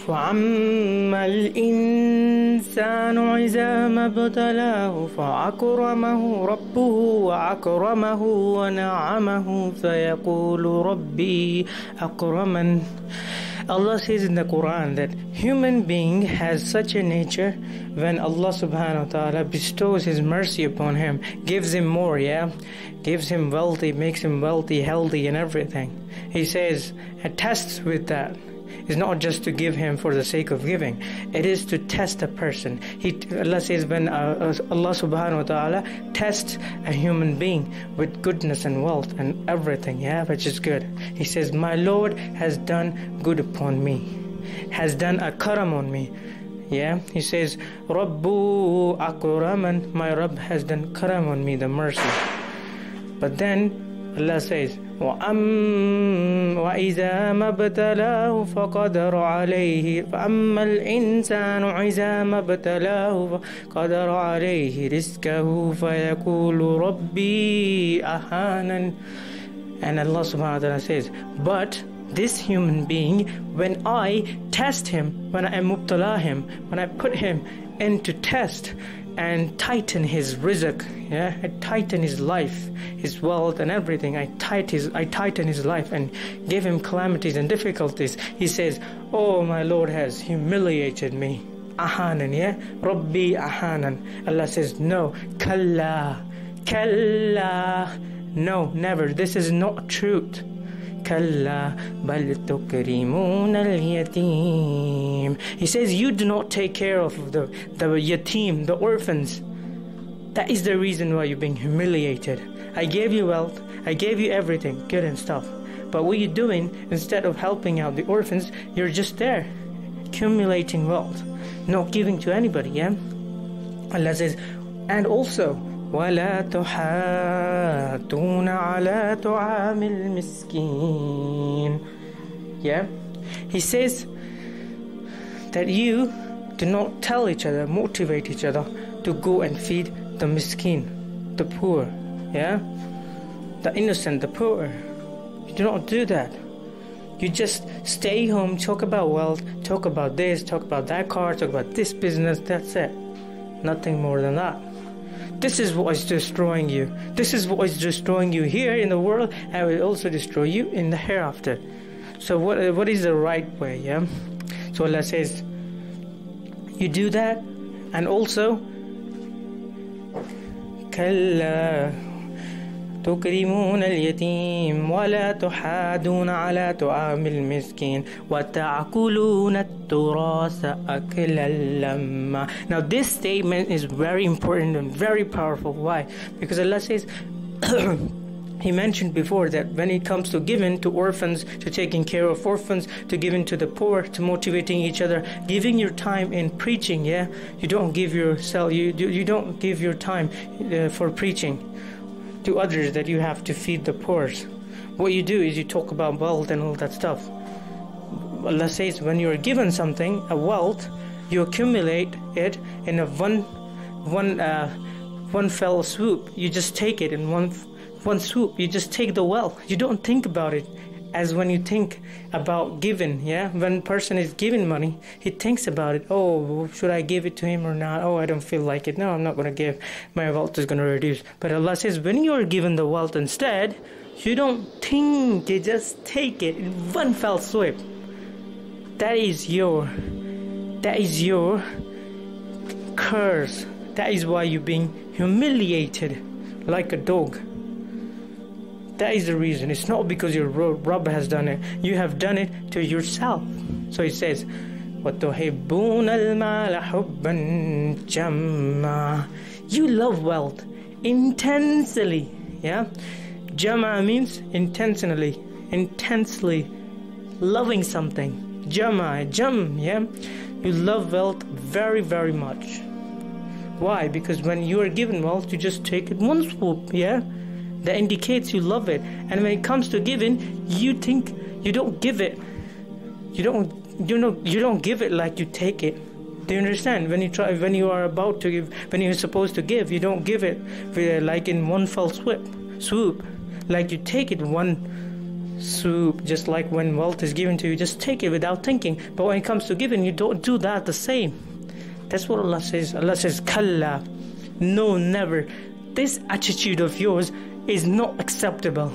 فَأَمَّا الْإِنسَانُ إِذَا مَا ابْتَلَاهُ فَأَكْرَمَهُ رَبُّهُ وَأَكْرَمَهُ وَنَعَّمَهُ فَيَقُولُ رَبِّي أَكْرَمَنِ. Allah says in the Quran that human being has such a nature. When Allah subhanahu wa ta'ala bestows His mercy upon him, gives him more, gives him wealthy, makes him wealthy, healthy and everything, He says, and tests with that. It's not just to give him for the sake of giving. It is to test a person. Allah says when Allah subhanahu wa ta'ala tests a human being with goodness and wealth and everything, which is good. He says, my Lord has done good upon me, has done a karam on me. He says, Rabbu akraman, my Rabb has done karam on me, the mercy. But then Allah says, وَإِذَا مَا ابْتَلَاهُ فَقَدَرَ عَلَيْهِ فَأَمَّا الْإِنسَانُ إِذَا مَا ابْتَلَاهُ فَقَدَرَ عَلَيْهِ رِزْقَهُ فَيَقُولُ رَبِّي أَهَانَنِ. And Allah subhanahu wa ta'ala says, but this human being, when I test him, when I mubtala him, when I put him into test and tighten his rizq, I tighten his life, his wealth and everything, I tighten his life and give him calamities and difficulties. He says, oh, my Lord has humiliated me. Ahanan, Rabbi ahanan. Allah says, no, kalla, no, never, this is not truth. Kalla bal tukrimuna al-yatim. He says, you do not take care of the yatim, the orphans. That is the reason why you're being humiliated. I gave you wealth, I gave you everything, good and stuff. But what you're doing, instead of helping out the orphans, you're just there, accumulating wealth, not giving to anybody, Allah says, and also, وَلَا تُحَاضُّونَ عَلَى طَعَامِ الْمِسْكِينِ. He says that you do not tell each other, motivate each other to go and feed the miskin, the poor, the innocent, the poor. You do not do that. You just stay home, talk about wealth, talk about this, talk about that car, talk about this business, that's it. Nothing more than that. This is what is destroying you. This is what is destroying you here in the world, and will also destroy you in the hereafter. So what is the right way? So Allah says, you do that, and also كلا تكرمون اليتيم ولا تحاضون على طعام المسكين وتأكلون التراث أكلا لما. Now this statement is very important and very powerful. Why? Because Allah says He mentioned before that when it comes to giving to orphans, to taking care of orphans, to giving to the poor, to motivating each other, giving your time in preaching, you don't give yourself, you don't give your time for preaching to others that you have to feed the poor. What you do is you talk about wealth and all that stuff. Allah says when you are given something, a wealth, you accumulate it in a one fell swoop. You just take it in one swoop. You just take the wealth. You don't think about it as when you think about giving. When a person is giving money, he thinks about it. Oh, should I give it to him or not? Oh, I don't feel like it. No, I'm not going to give. My wealth is going to reduce. But Allah says when you are given the wealth instead, you don't think, you just take it in one fell swoop. That is your curse. That is why you're being humiliated like a dog. That is the reason. It's not because your Rabb has done it. You have done it to yourself. So it says, وَتُحِبُّونَ الْمَالَ حُبًّا جَمًّا. You love wealth intensely. Jama means intensely loving something. Jam. You love wealth very, very much. Why? Because when you are given wealth, you just take it one swoop. That indicates you love it. And when it comes to giving, you think you don't give it. You don't give it like you take it. Do you understand? When you are about to give, when you're supposed to give, you don't give it like in one fell swoop. Like you take it one soup. Just like when wealth is given to you, just take it without thinking. But when it comes to giving, you don't do that the same. That's what Allah says. Allah says, Kalla, no, never. This attitude of yours is not acceptable.